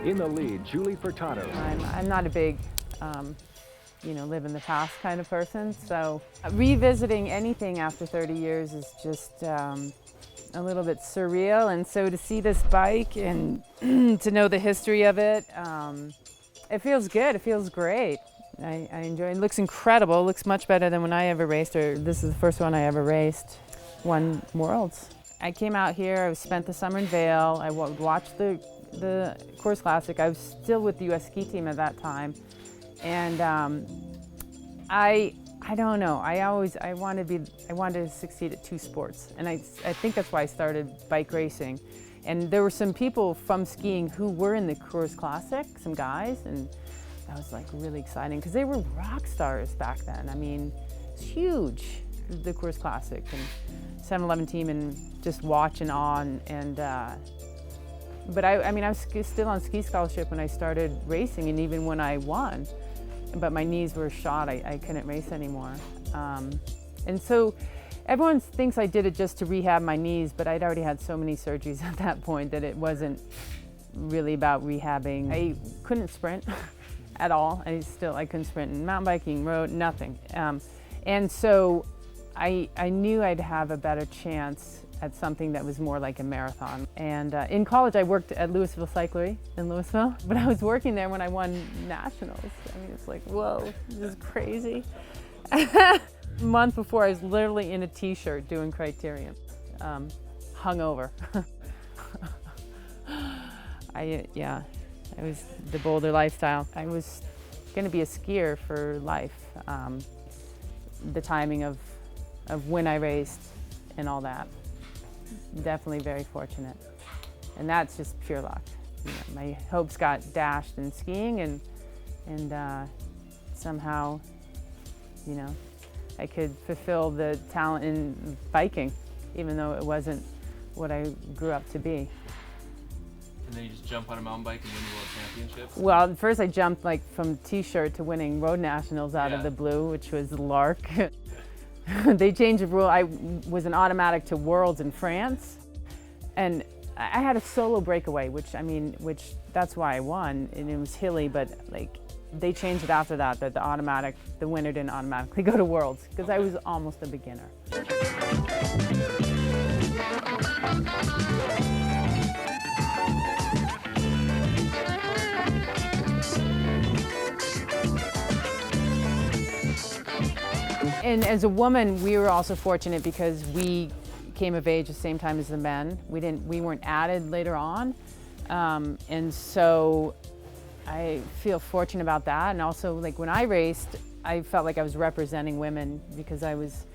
In the lead, Juli Furtado. I'm not a big, live in the past kind of person, so revisiting anything after 30 years is just a little bit surreal. And so to see this bike and to know the history of it, it feels good, it feels great. I enjoy it. It looks incredible, it looks much better than when I ever raced, or this is the first one I ever raced, won Worlds. I came out here, I spent the summer in Vail, I watched the Course Classic. I was still with the US ski team at that time. And I don't know, I wanted to succeed at two sports. And I think that's why I started bike racing. And there were some people from skiing who were in the Course Classic, some guys, and that was like really exciting because they were rock stars back then. I mean, it's huge, the Course Classic and 7-Eleven team, and just watching on. And but I was still on ski scholarship when I started racing, and even when I won. But my knees were shot, I couldn't race anymore. And so everyone thinks I did it just to rehab my knees, but I'd already had so many surgeries at that point that it wasn't really about rehabbing. I couldn't sprint at all. I couldn't sprint in mountain biking, road, nothing. And so I knew I'd have a better chance at something that was more like a marathon. And in college I worked at Louisville Cyclery in Louisville, but I was working there when I won nationals. I mean, it's like, whoa, this is crazy. A month before, I was literally in a t-shirt doing criterium, hungover. I was the Boulder lifestyle. I was gonna be a skier for life. The timing of when I raced and all that. Definitely very fortunate. And that's just pure luck. You know, my hopes got dashed in skiing, and somehow, I could fulfill the talent in biking, even though it wasn't what I grew up to be. And then you just jump on a mountain bike and win the world championships? Well, first I jumped from t-shirt to winning road nationals out of the blue, which was lark. They changed the rule. I was an automatic to Worlds in France, and I had a solo breakaway, which that's why I won, and it was hilly, but they changed it after that the winner didn't automatically go to Worlds, because I was almost a beginner. And as a woman, we were also fortunate because we came of age the same time as the men. We weren't added later on. And so I feel fortunate about that. And also, when I raced, I felt like I was representing women because I was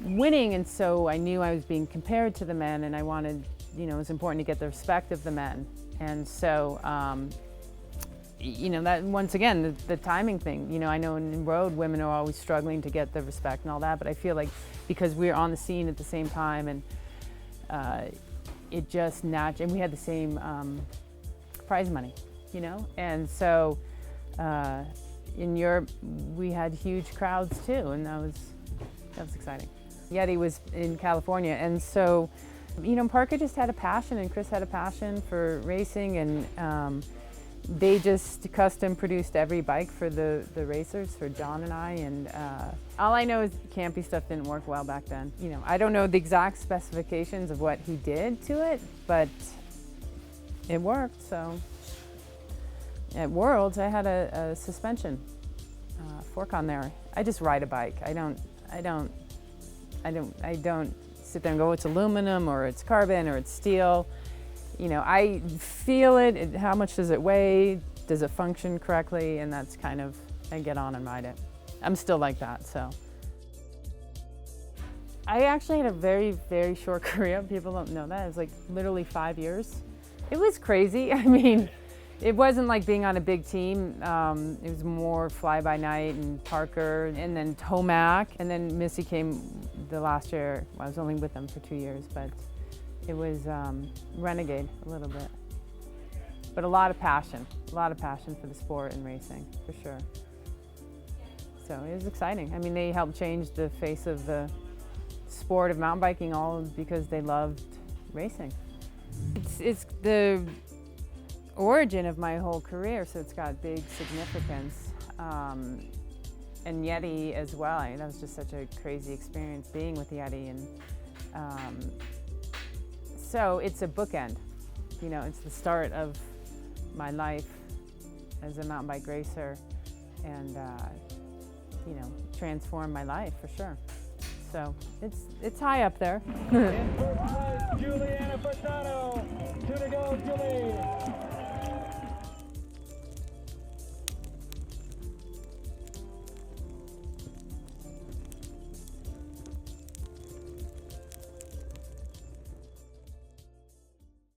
winning, and so I knew I was being compared to the men, and I wanted, it was important to get the respect of the men. And so, that once again, the timing thing, I know in road women are always struggling to get the respect and all that, but I feel like because we were on the scene at the same time, and it just naturally, and we had the same prize money, and so in Europe we had huge crowds too, and that was exciting. Yeti was in California, and so Parker just had a passion, and Chris had a passion for racing, and they just custom produced every bike for the racers, for John and I, and all I know is campy stuff didn't work well back then. I don't know the exact specifications of what he did to it, but it worked. So at Worlds, I had a suspension fork on there. I just ride a bike. I don't sit there and go, it's aluminum or it's carbon or it's steel. I feel it, how much does it weigh, does it function correctly, and that's kind of, I get on and ride it. I'm still like that, so. I actually had a very, very short career. People don't know that. It was literally 5 years. It was crazy. I mean, it wasn't like being on a big team. It was more fly-by-night, and Parker, and then Tomac, and then Missy came the last year. Well, I was only with them for 2 years, but it was renegade a little bit. But a lot of passion for the sport and racing, for sure. So it was exciting. I mean, they helped change the face of the sport of mountain biking, all because they loved racing. It's the origin of my whole career, so it's got big significance. And Yeti as well. I mean, that was just such a crazy experience being with Yeti, and so it's a bookend. You know, it's the start of my life as a mountain bike racer, and you know, transformed my life for sure. So it's high up there. In first place, Juliana Furtado. 2 to go, Julie.